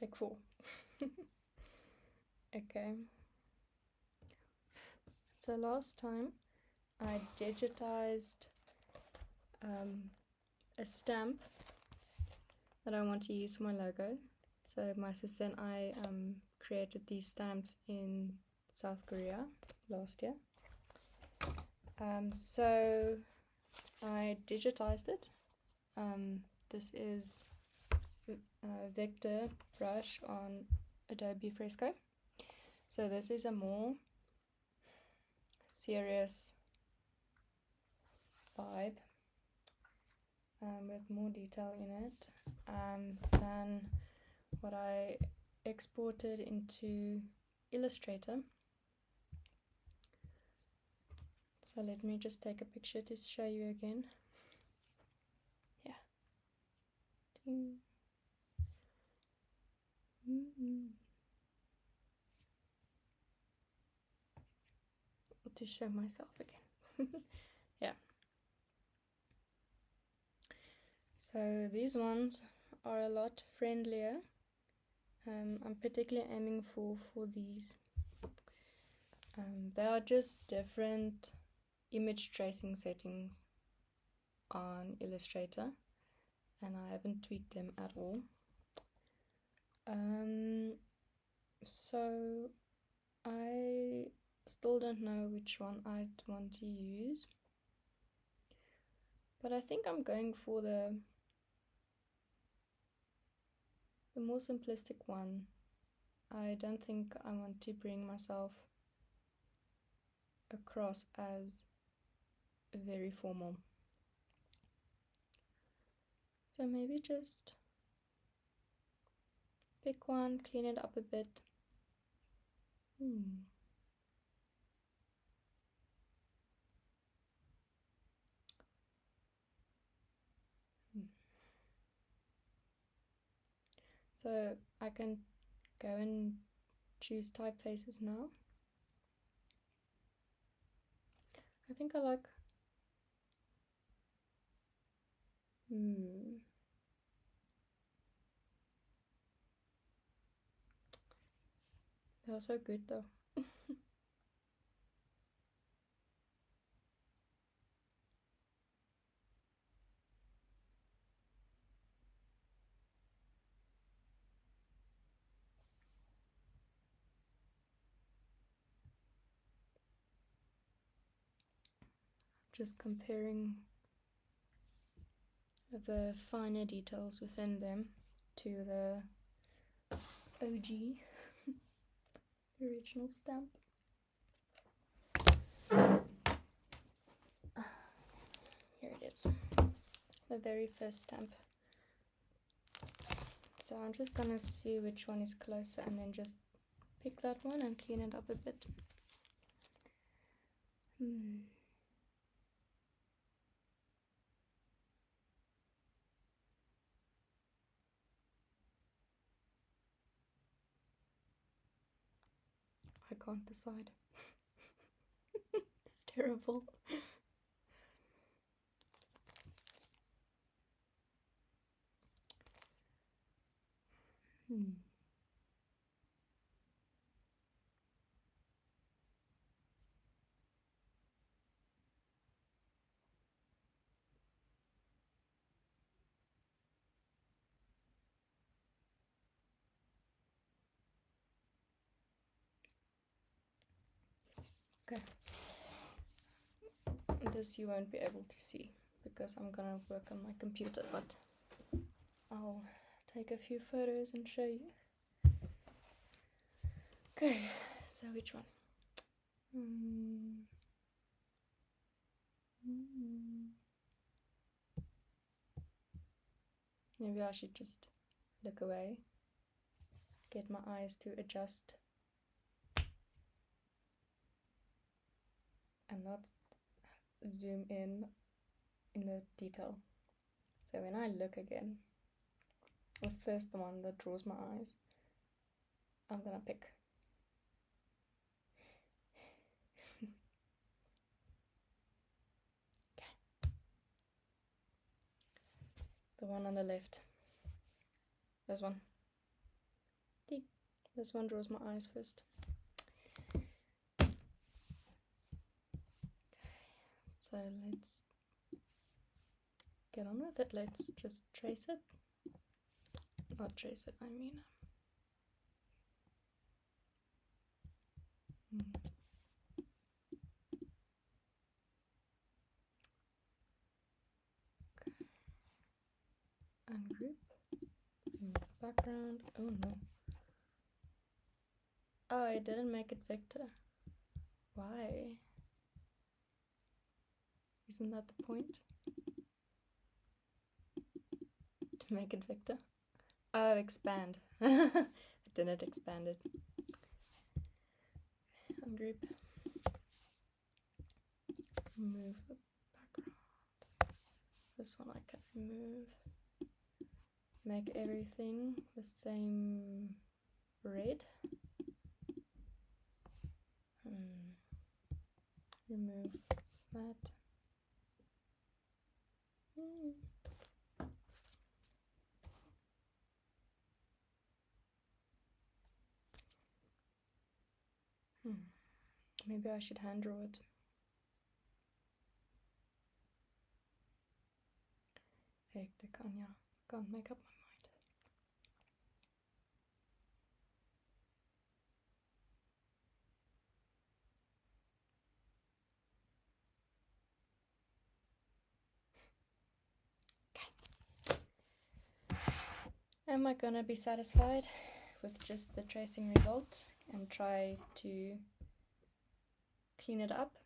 Take 4. Okay. So last time I digitized a stamp that I want to use for my logo. So my sister and I created these stamps in South Korea last year. So I digitized it. This is vector brush on Adobe Fresco. So this is a more serious vibe with more detail in it than what I exported into Illustrator. So let me just take a picture to show you again. Yeah. To show myself again. Yeah. So these ones are a lot friendlier. I'm particularly aiming for these. They are just different image tracing settings on Illustrator, and I haven't tweaked them at all. So I still don't know which one I'd want to use, but I think I'm going for the more simplistic one. I don't think I want to bring myself across as very formal. So maybe just pick one, clean it up a bit. So I can go and choose typefaces now. I think I like they're so good though. Just comparing the finer details within them to the OG, the original stamp. Here it is, the very first stamp. So I'm just gonna see which one is closer and then just pick that one and clean it up a bit. I can't decide. It's terrible. Okay. This you won't be able to see because I'm gonna work on my computer, but I'll take a few photos and show you. Okay, so which one? Maybe I should just look away, get my eyes to adjust, and not zoom in the detail. So when I look again, the first one that draws my eyes, I'm gonna pick. Okay. The one on the left. This one. This one draws my eyes first. So let's get on with it. Let's just trace it. Not trace it, I mean. Okay. Ungroup. Remove the background. Oh no. Oh, I didn't make it Victor. Why? Isn't that the point? To make it Victor? Oh, expand. I didn't expand it. Ungroup. Remove the background. This one I can remove. Make everything the same red. Remove that. Maybe I should hand draw it. Hectic, Anya. Can't make up my mind. Am I gonna be satisfied with just the tracing result and try to clean it up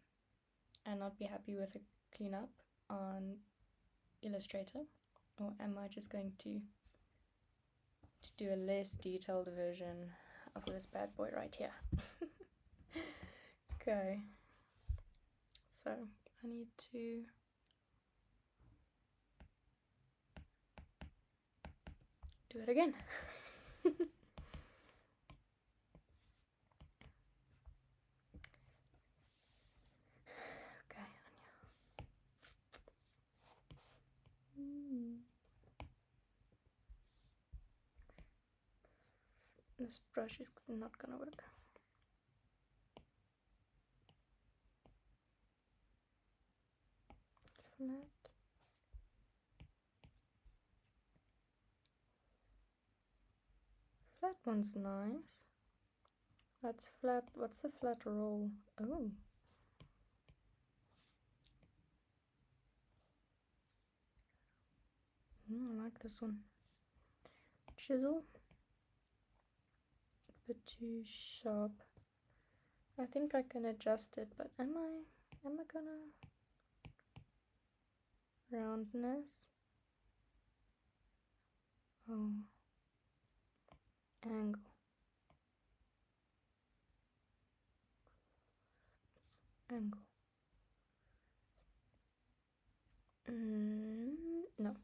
and not be happy with a cleanup on Illustrator? Or am I just going to do a less detailed version of this bad boy right here? Okay, so I need to do it again. Okay, Anya. This brush is not gonna work. Flat. Flat one's nice. That's flat. What's the flat roll? Oh. I like this one. Chisel. A bit too sharp. I think I can adjust it, but am I gonna roundness? Oh. Angle. Angle. No.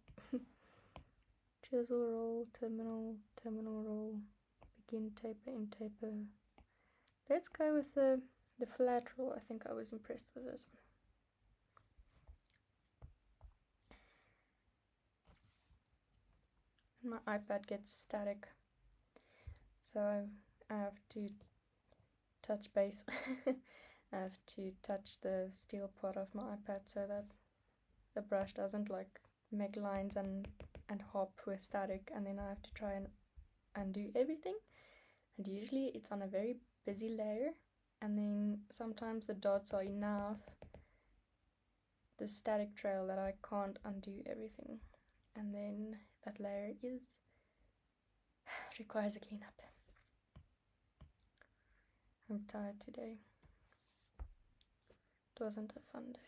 Chisel roll, terminal roll, begin taper, end taper. Let's go with the flat roll. I think I was impressed with this one. My iPad gets static, so I have to touch base. I have to touch the steel part of my iPad so that the brush doesn't like make lines and hop with static, and then I have to try and undo everything. And usually it's on a very busy layer, and then sometimes the dots are enough, the static trail, that I can't undo everything, and then that layer requires a cleanup. I'm tired today. It wasn't a fun day.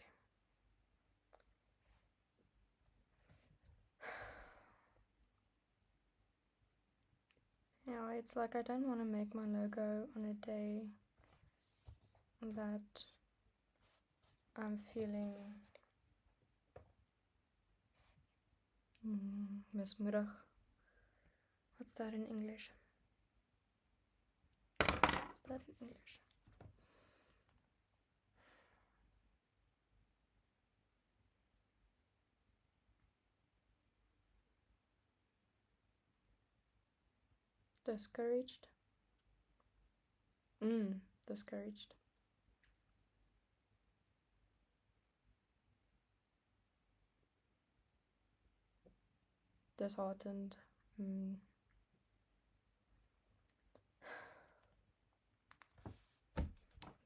Yeah, it's like I don't want to make my logo on a day that I'm feeling mismoedig. What's that in English? What's that in English? Discouraged. Discouraged. Disheartened.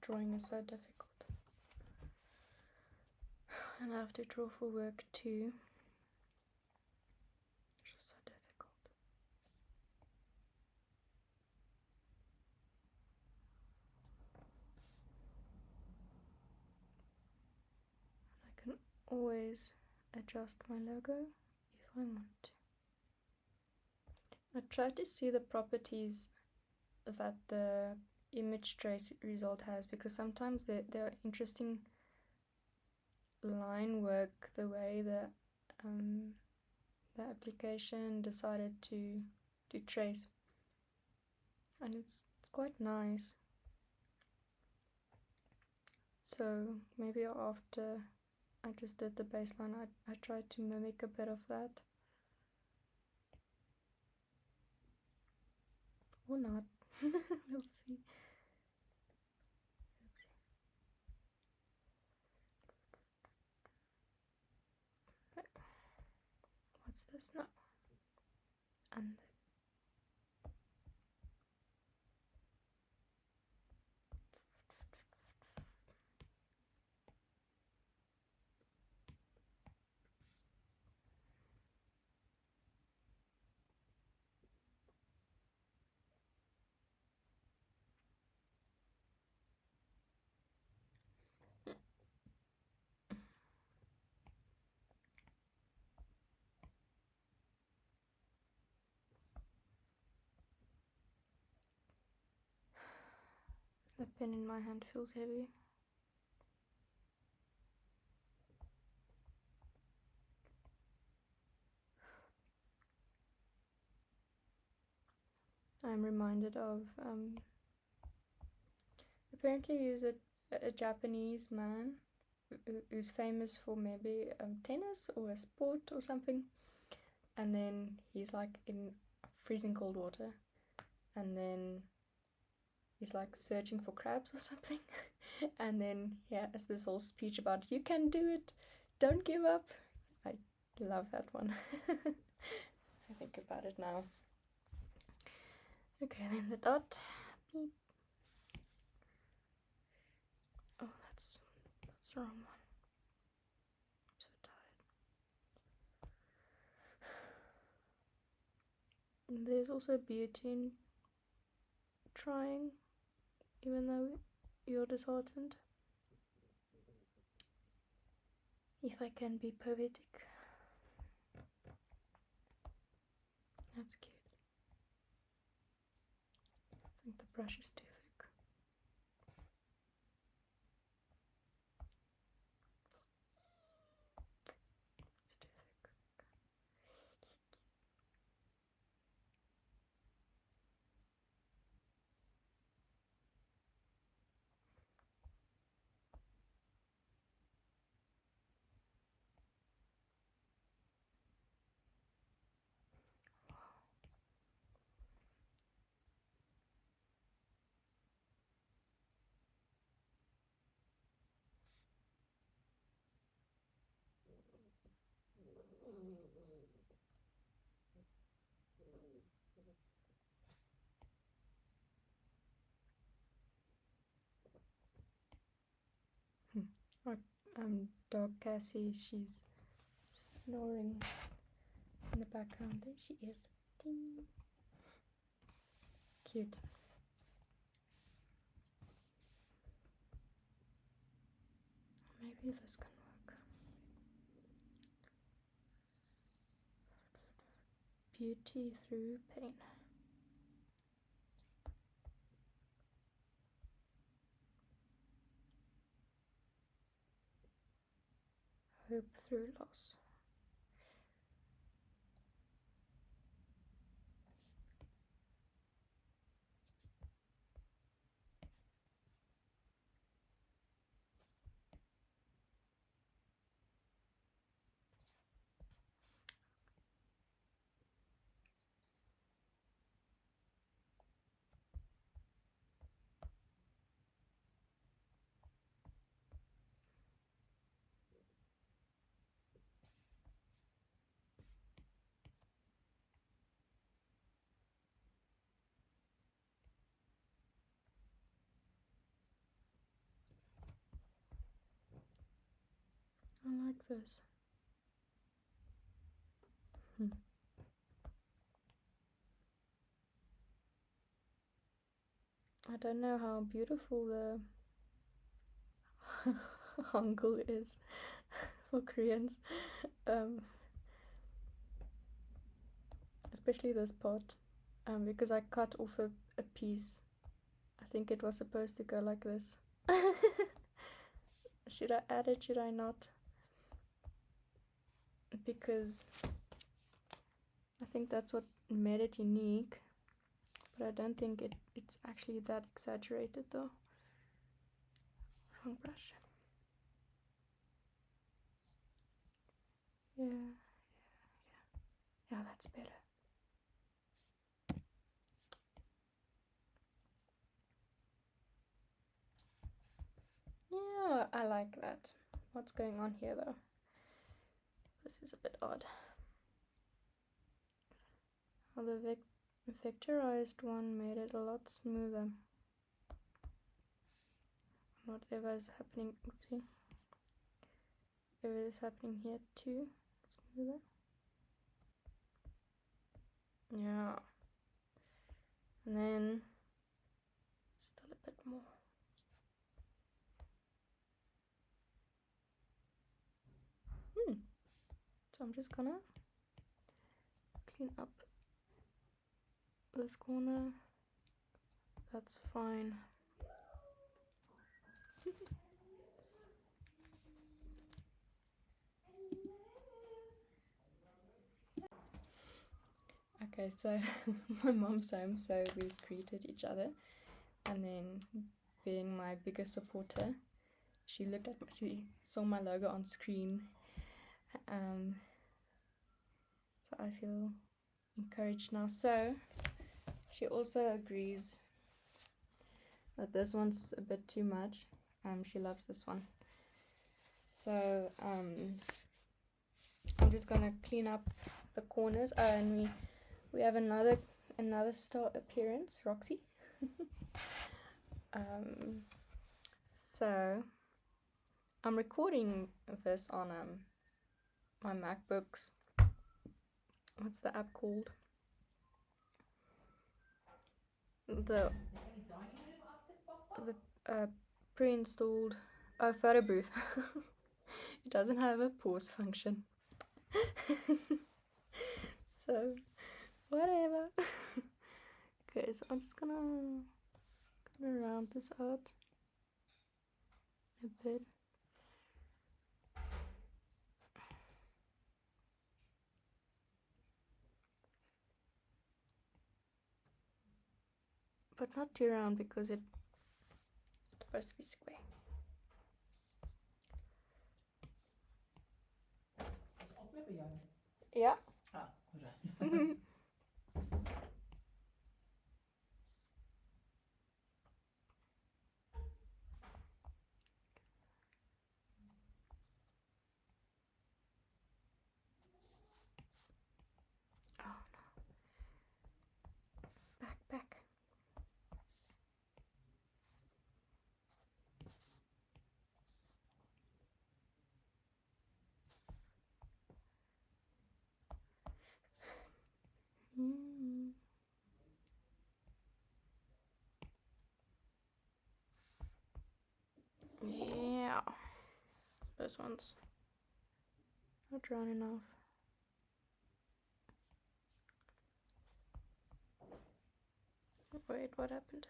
Drawing is so difficult. And I have to draw for work too. It's just so difficult. I can always adjust my logo if I want to. I try to see the properties that the image trace result has, because sometimes there are interesting line work, the way the application decided to trace, and it's quite nice. So maybe after I just did the baseline, I tried to mimic a bit of that, or not. We'll see. What's this now? And the pen in my hand feels heavy. I'm reminded of apparently he's a Japanese man who's famous for maybe tennis or a sport or something, and then he's like in freezing cold water, and then he's like searching for crabs or something, and then he has this whole speech about you can do it, don't give up. I love that one. I think about it now. Okay, then the dot. Beep. Oh, that's the wrong one. I'm so tired. There's also beauty in trying, even though you're disheartened. If I can be poetic. That's cute. I think the brush is too thick. It's too thick. Our dog Cassie, she's snoring in the background. There she is. Ding. Cute. Maybe this can work. Beauty through pain. Hope through loss. I like this. I don't know how beautiful the Hangul is for Koreans, especially this part, because I cut off a piece. I think it was supposed to go like this. Should I add it? Should I not? Because I think that's what made it unique, but I don't think it's actually that exaggerated though. Wrong brush. Yeah, that's better. Yeah, I like that. What's going on here though? This is a bit odd. Well, the vectorized one made it a lot smoother. Whatever is happening, oopsie. Whatever is happening here too, smoother. Yeah. And then still a bit more. So I'm just gonna clean up this corner. That's fine. Okay, so my mom's home, so we greeted each other, and then being my biggest supporter, she looked at she saw my logo on screen, so I feel encouraged now. So she also agrees that this one's a bit too much. She loves this one, so I'm just gonna clean up the corners. Oh, and we have another star appearance, Roxy. So I'm recording this on my MacBooks. What's the app called? The pre-installed photo booth. It doesn't have a pause function. So whatever. Okay, so I'm just gonna round this out a bit. But not too round because it's supposed to be square. Ja. Ah, right. Oh no. Back. Yeah. This one's not round enough. Wait, what happened?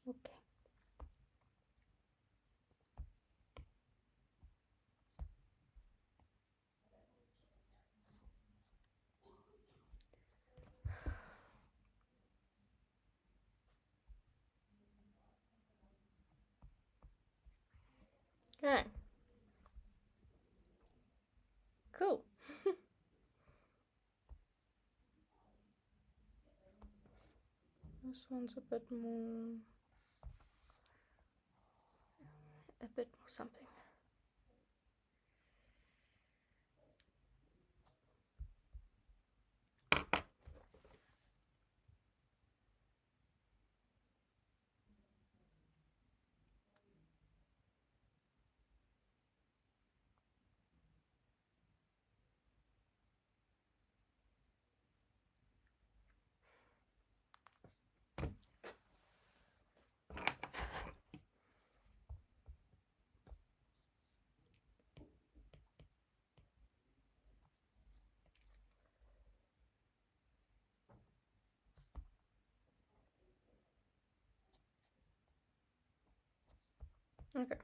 Okay. Okay. Cool. This one's a bit more something. Okay.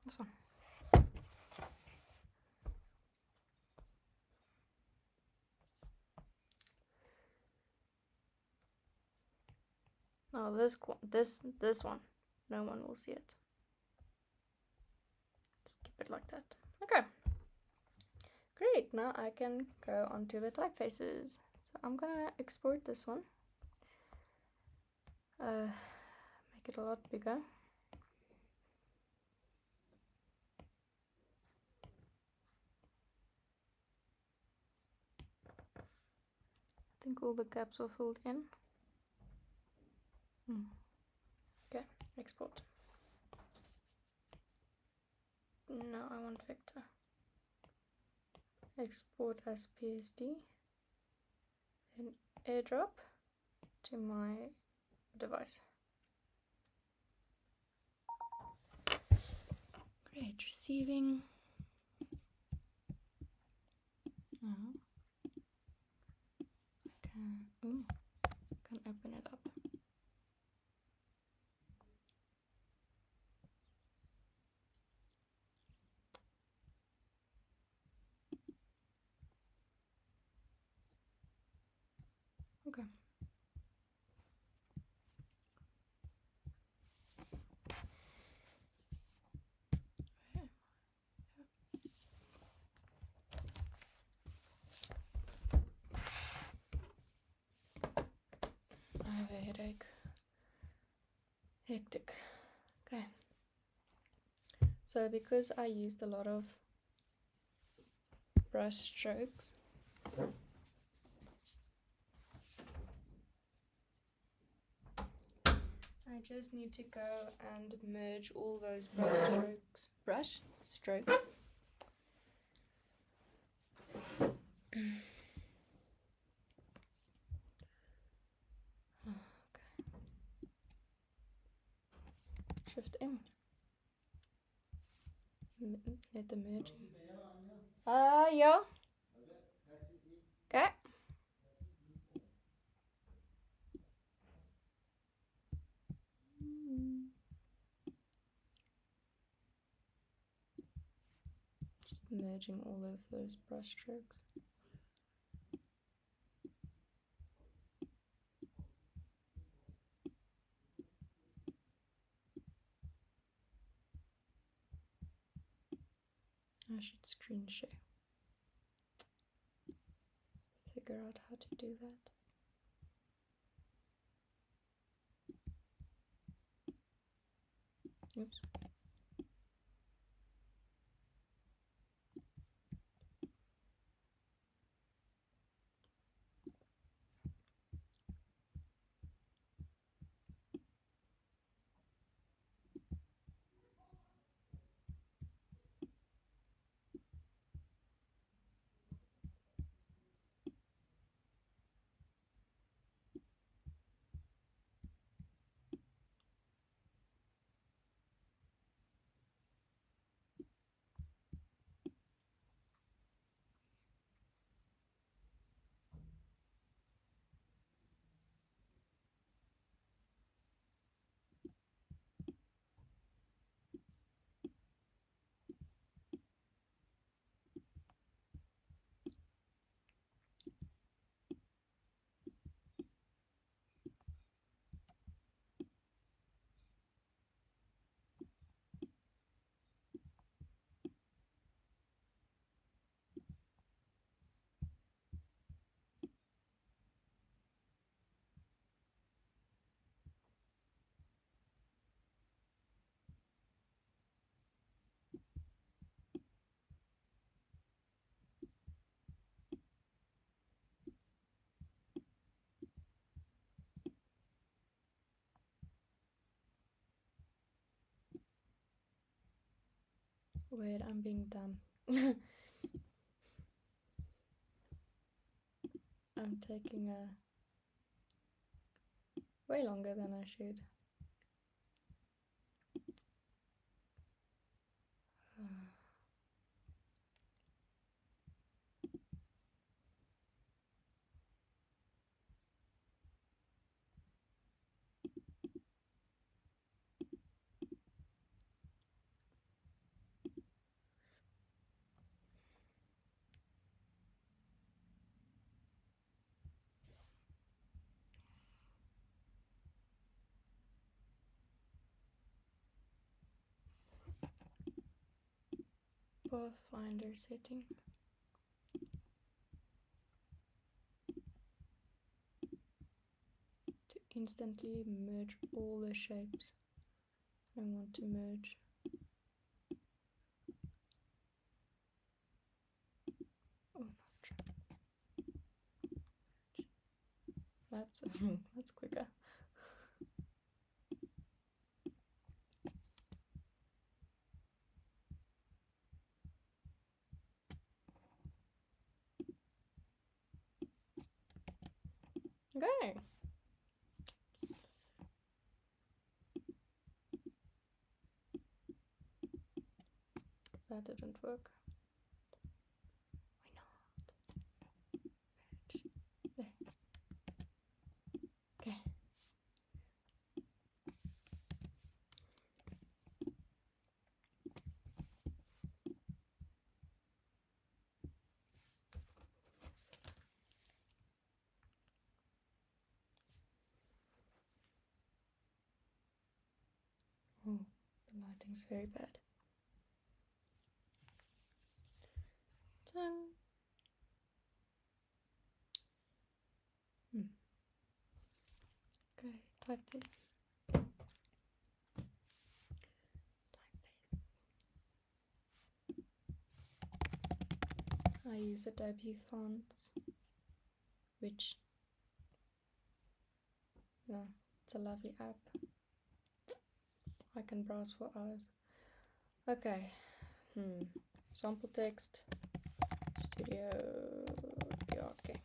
This one. Oh, this one. No one will see it. Just keep it like that. Okay. Great. Now I can go on to the typefaces. So I'm gonna export this one. Make it a lot bigger. I think all the gaps are filled in. Okay, export. No, I want vector. Export as PSD. Then airdrop to my device. Great, receiving. Now can open it up. Okay. I have a headache. Hectic. Okay. So because I used a lot of brush strokes, I just need to go and merge all those brush strokes. Okay. Shift M. Let the merge. Ja. Okay. Just merging all of those brush strokes. I should screen share. Figure out how to do that. Oops. Wait, I'm being dumb. I'm taking way longer than I should. Pathfinder setting. To instantly merge all the shapes I want to merge. Oh, that's that's quicker. Okay. That didn't work. Why not? Merge. There. Okay. Oh, the lighting's very bad. Done. Okay, typeface. Typeface. I use Adobe fonts, which, yeah, it's a lovely app. I can browse for hours. Okay. Sample text. Studio Yoake.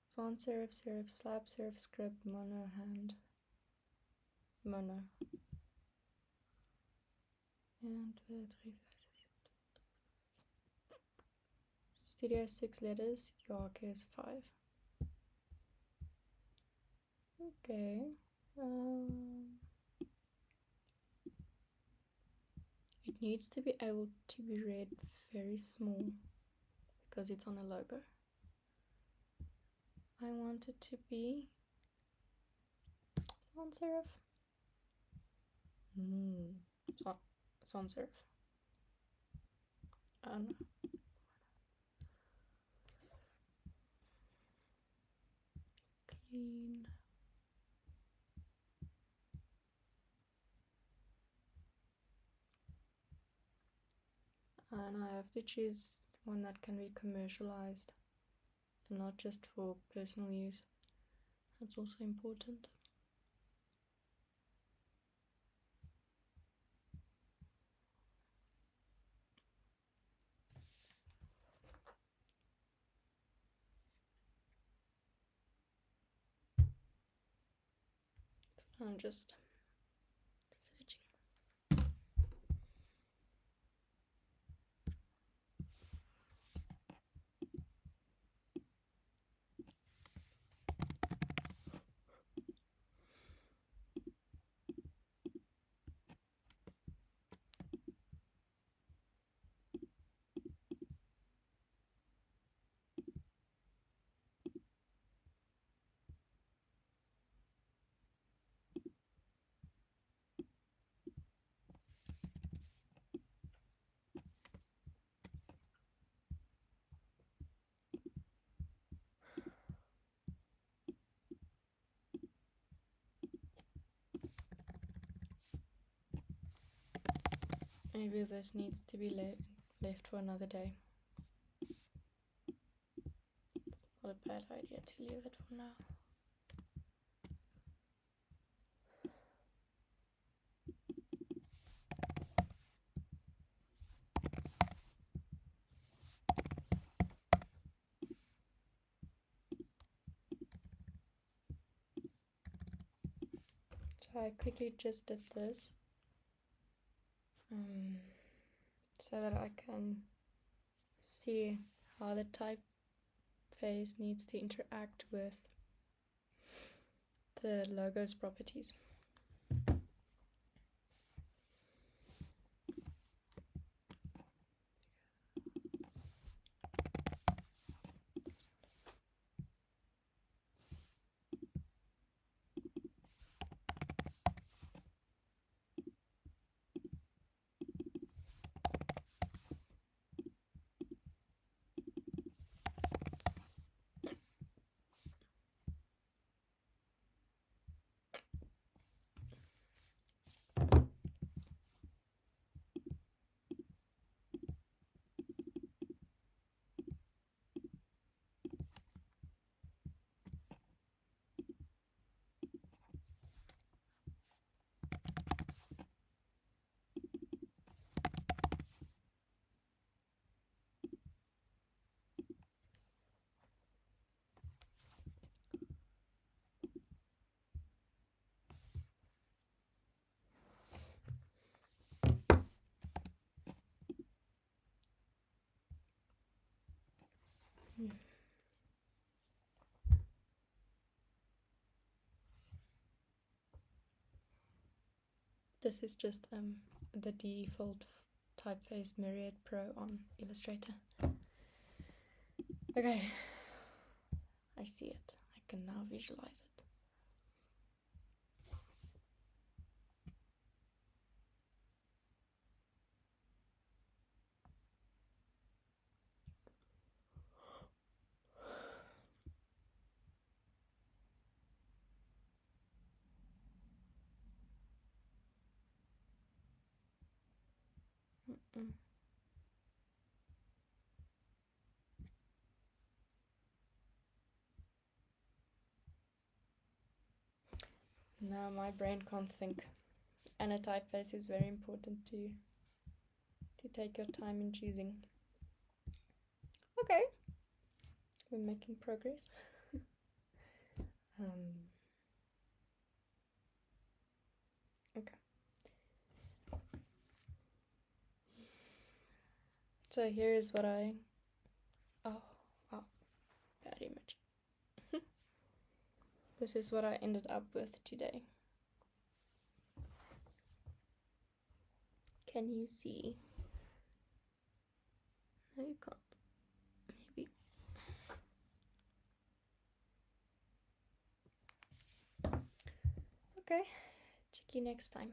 Sans serif, serif, slab, serif, script, mono, hand, mono. And 3 faces. Studio 6 letters, Yoake is 5. Okay. It needs to be able to be read very small because it's on a logo. I want it to be sans serif. Sans serif. No. Clean. And I have to choose one that can be commercialized and not just for personal use. That's also important. So I'm just searching. Maybe this needs to be left for another day. It's not a bad idea to leave it for now. So I quickly just did this so that I can see how the typeface needs to interact with the logo's properties. This is just the default typeface Myriad Pro on Illustrator. Okay, I see it. I can now visualize it. No, my brain can't think. And a typeface is very important to take your time in choosing. Okay, we're making progress. Okay. So here is what I... Oh, wow, bad image. This is what I ended up with today. Can you see? No, you can't. Maybe. Okay, check you next time.